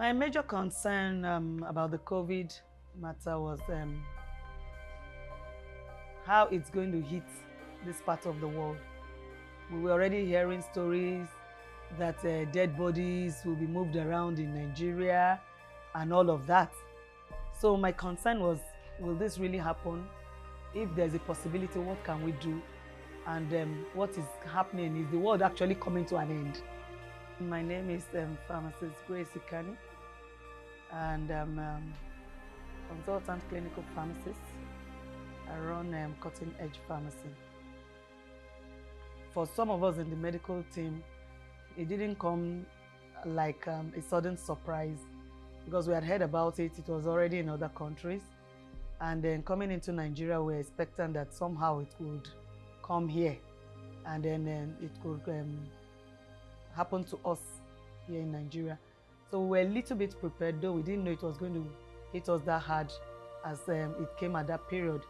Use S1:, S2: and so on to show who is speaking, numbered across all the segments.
S1: My major concern about the COVID matter was how it's going to hit this part of the world. We were already hearing stories that dead bodies will be moved around in Nigeria and all of that. So my concern was, will this really happen? If there's a possibility, what can we do? And what is happening? Is the world actually coming to an end? My name is pharmacist Ikani, and I'm a consultant clinical pharmacist. I run Cutting Edge Pharmacy. For some of us in the medical team, it didn't come like a sudden surprise because we had heard about it. It was already in other countries. And then coming into Nigeria, we were expecting that somehow it would come here and then it could happen to us here in Nigeria. So we were a little bit prepared, though we didn't know it was going to hit us that hard as it came at that period.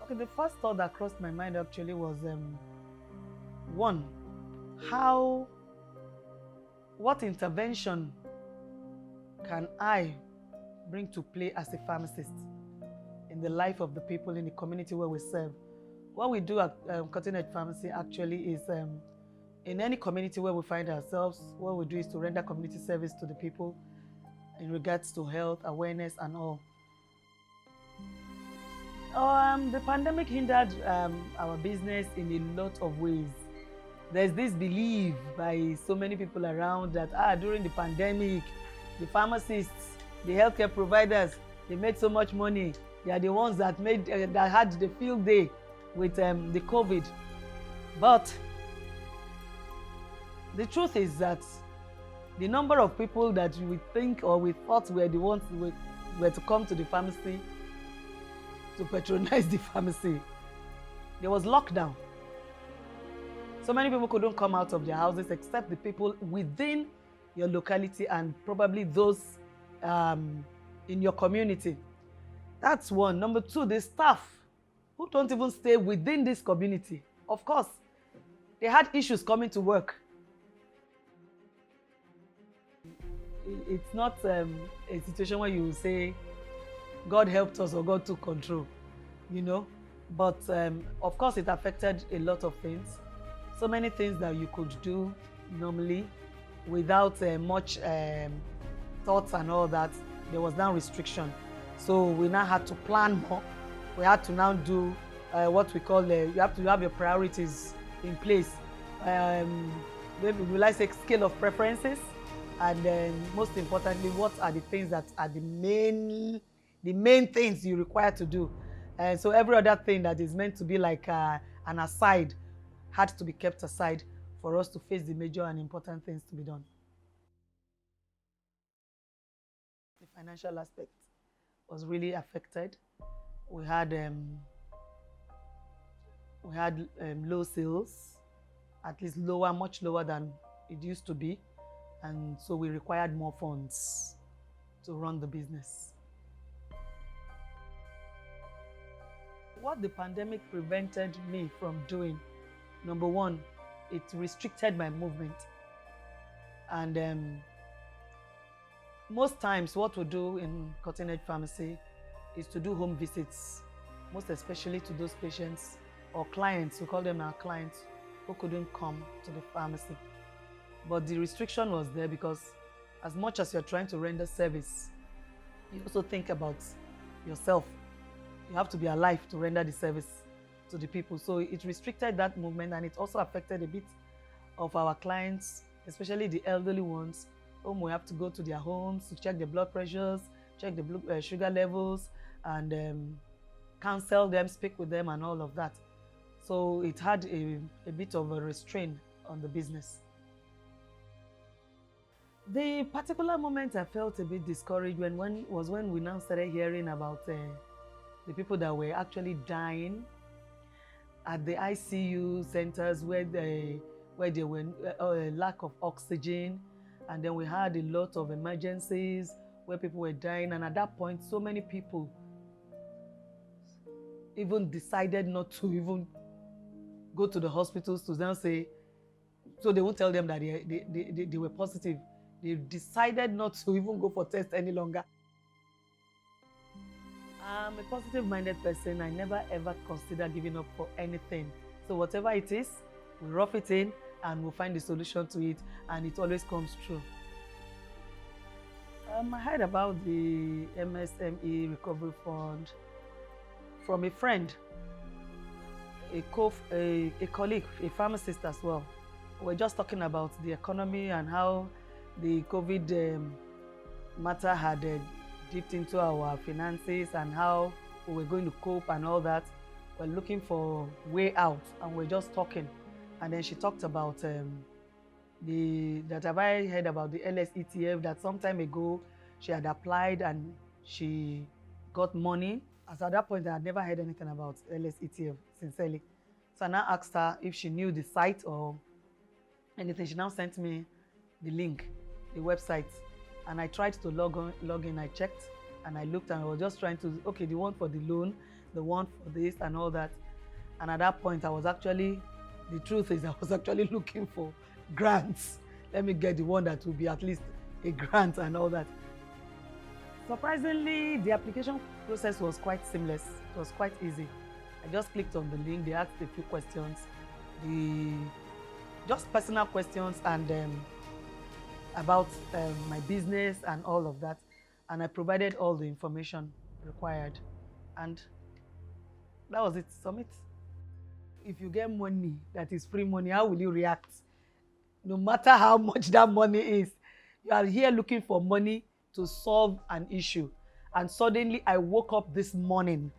S1: Okay, the first thought that crossed my mind actually was, one, what intervention can I bring to play as a pharmacist in the life of the people in the community where we serve? What we do at Cutting Edge Pharmacy actually is in any community where we find ourselves, what we do is to render community service to the people in regards to health, awareness, and all. The pandemic hindered our business in a lot of ways. There's this belief by so many people around that during the pandemic, the pharmacists, the healthcare providers, they made so much money. They are the ones that that had the field day with the COVID. But the truth is that the number of people that we think or we thought were the ones were to come to the pharmacy to patronize the pharmacy, there was lockdown. So many people couldn't come out of their houses except the people within your locality and probably those in your community. That's one. Number two, the staff who don't even stay within this community. Of course, they had issues coming to work. It's not a situation where you say, God helped us or God took control, you know. But of course, it affected a lot of things. So many things that you could do normally without much thoughts and all that. There was now restriction. So we now had to plan more. We had to now do what we call, you have to have your priorities in place. Maybe we like to say scale of preferences. And then most importantly, what are the things that are the main things you require to do. And so every other thing that is meant to be like an aside had to be kept aside for us to face the major and important things to be done. The financial aspect was really affected. We had low sales, at least lower, much lower than it used to be. And so we required more funds to run the business. What the pandemic prevented me from doing, number one, it restricted my movement. And most times what we do in Cutting Edge Pharmacy is to do home visits, most especially to those patients or clients, we call them our clients, who couldn't come to the pharmacy. But the restriction was there because as much as you're trying to render service, you also think about yourself. You have to be alive to render the service to the people. So it restricted that movement, and it also affected a bit of our clients, especially the elderly ones, whom we have to go to their homes to check their blood pressures, check the sugar levels, and counsel them, speak with them, and all of that. So it had a bit of a restraint on the business. The particular moment I felt a bit discouraged was when we now started hearing about the people that were actually dying at the ICU centers where there were a lack of oxygen, and then we had a lot of emergencies where people were dying, and at that point so many people even decided not to even go to the hospitals to then say, so they won't tell them that they were positive. They decided not to even go for tests any longer. I'm a positive-minded person. I never ever consider giving up for anything. So whatever it is, we rough it in and we'll find the solution to it, and it always comes true. I heard about the MSME Recovery Fund from a friend, a colleague, a pharmacist as well. We're just talking about the economy and how the COVID matter had dipped into our finances and how we were going to cope and all that. We're looking for way out, and we're just talking. And then she talked about that have I heard about the LSETF, that some time ago she had applied and she got money. As at that point, I had never heard anything about LSETF, sincerely. So I now asked her if she knew the site or anything. She now sent me the link, the website, and I tried to log in. I checked and I looked, and I was just trying to, okay, the one for the loan, the one for this and all that. And at that point, the truth is I was actually looking for grants. Let me get the one that will be at least a grant and all that. Surprisingly, the application process was quite seamless. It was quite easy. I just clicked on the link. They asked a few questions, just personal questions, and about my business and all of that. And I provided all the information required. And that was it. Submit. If you get money that is free money, how will you react? No matter how much that money is, you are here looking for money to solve an issue. And suddenly I woke up this morning.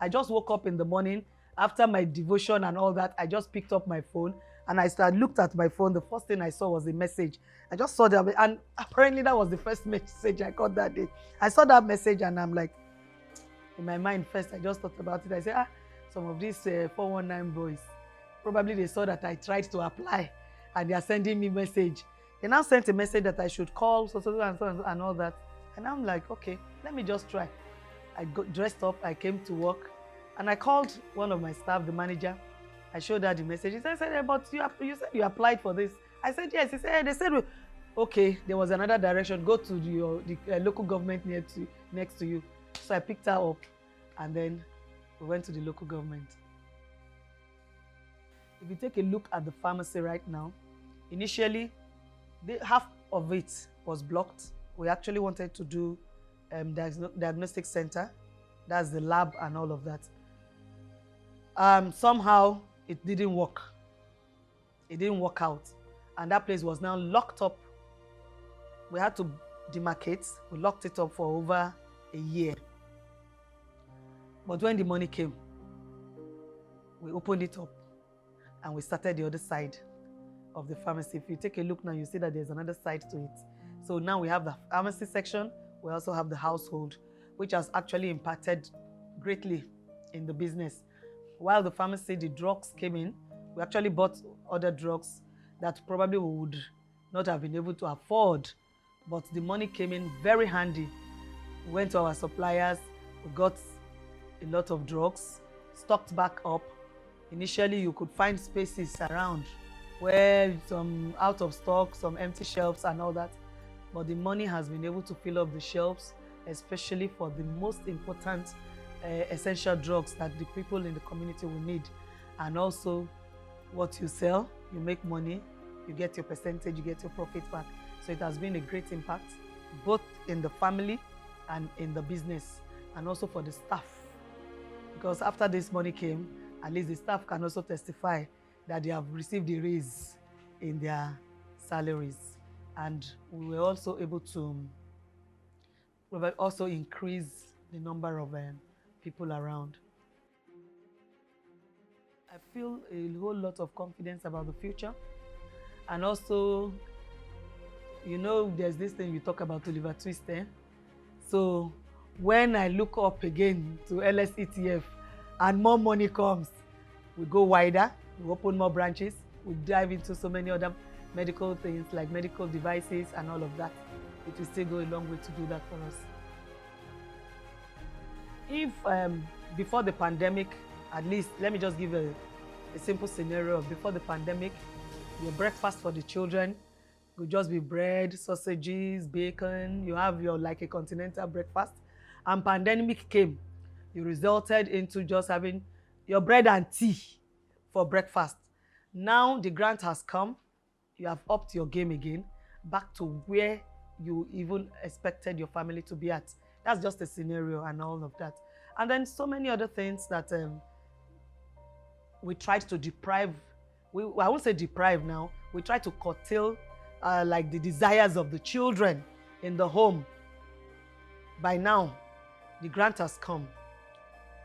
S1: I just woke up in the morning after my devotion and all that. I just picked up my phone and I looked at my phone. The first thing I saw was a message. I just saw that, and apparently that was the first message I got that day. I saw that message and I'm like, in my mind first, I just thought about it. I said, some of these 419 boys, probably they saw that I tried to apply and they are sending me message. They now sent a message that I should call so and all that. And I'm like, okay, let me just try. I got dressed up, I came to work, and I called one of my staff, the manager. I showed her the message. He said, but you said you applied for this. I said, yes. He said, they said, okay, there was another direction. Go to the local government next to you. So I picked her up, and then we went to the local government. If you take a look at the pharmacy right now, initially, half of it was blocked. We actually wanted to do diagnostic center. That's the lab and all of that. Somehow, it didn't work. It didn't work out. And that place was now locked up. We had to demarcate. We locked it up for over a year. But when the money came, we opened it up and we started the other side of the pharmacy. If you take a look now, you see that there's another side to it. So now we have the pharmacy section. We also have the household, which has actually impacted greatly in the business. While the pharmacy, the drugs came in, we actually bought other drugs that probably we would not have been able to afford. But the money came in very handy. We went to our suppliers, we got a lot of drugs, stocked back up. Initially, you could find spaces around where some out of stock, some empty shelves and all that. But the money has been able to fill up the shelves, especially for the most important essential drugs that the people in the community will need. And also, what you sell, you make money, you get your percentage, you get your profit back. So it has been a great impact, both in the family and in the business, and also for the staff. Because after this money came, at least the staff can also testify that they have received a raise in their salaries. And we were also able to also increase the number of people around. I feel a whole lot of confidence about the future. And also, you know, there's this thing you talk about, Oliver Twist. So when I look up again to LSETF and more money comes, we go wider, we open more branches, we dive into so many other medical things like medical devices and all of that. It will still go a long way to do that for us. If before the pandemic, at least, let me just give a simple scenario. Before the pandemic, your breakfast for the children Could just be bread, sausages, bacon. You have your like a continental breakfast. And pandemic came. You resulted into just having your bread and tea for breakfast. Now the grant has come. You have upped your game again, back to where you even expected your family to be at. That's just a scenario and all of that. And then so many other things that we tried to deprive. I won't say deprive now. We try to curtail like the desires of the children in the home. By now, the grant has come.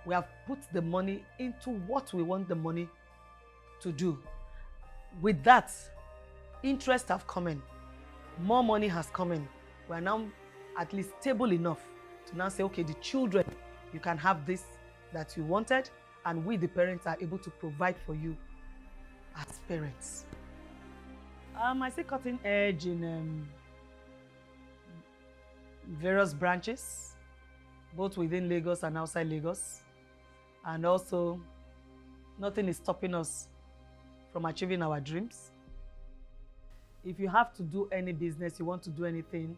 S1: We have put the money into what we want the money to do. With that, interest have come in. More money has come in. We are now at least stable enough to now say, okay, the children, you can have this that you wanted, and we, the parents, are able to provide for you as parents. I see cutting edge in various branches, both within Lagos and outside Lagos. And also, nothing is stopping us from achieving our dreams. If you have to do any business, you want to do anything,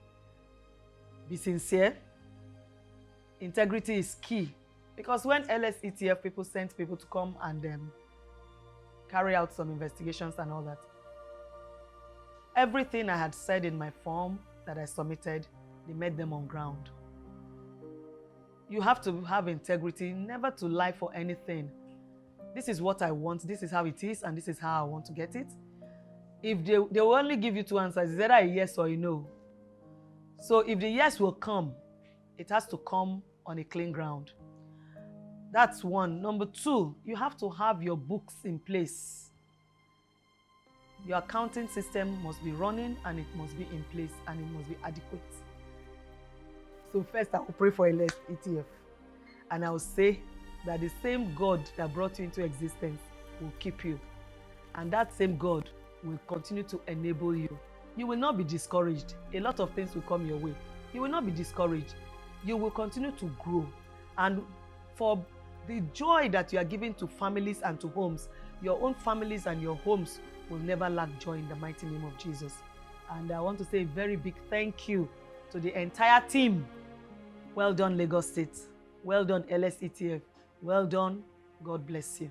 S1: be sincere. Integrity is key. Because when LSETF people sent people to come and carry out some investigations and all that, everything I had said in my form that I submitted, they made them on ground. You have to have integrity, never to lie for anything. This is what I want, this is how it is, and this is how I want to get it. If they will only give you two answers, it's either a yes or a no. So if the yes will come, it has to come on a clean ground. That's one. Number two, you have to have your books in place. Your accounting system must be running, and it must be in place, and it must be adequate. So first I will pray for LSETF, and I will say that the same God that brought you into existence will keep you, and that same God will continue to enable you. You will not be discouraged. A lot of things will come your way. You will not be discouraged. You will continue to grow, and for the joy that you are giving to families and to homes, your own families and your homes will never lack joy in the mighty name of Jesus. And I want to say a very big thank you to the entire team. Well done, Lagos State. Well done, LSETF. Well done. God bless you.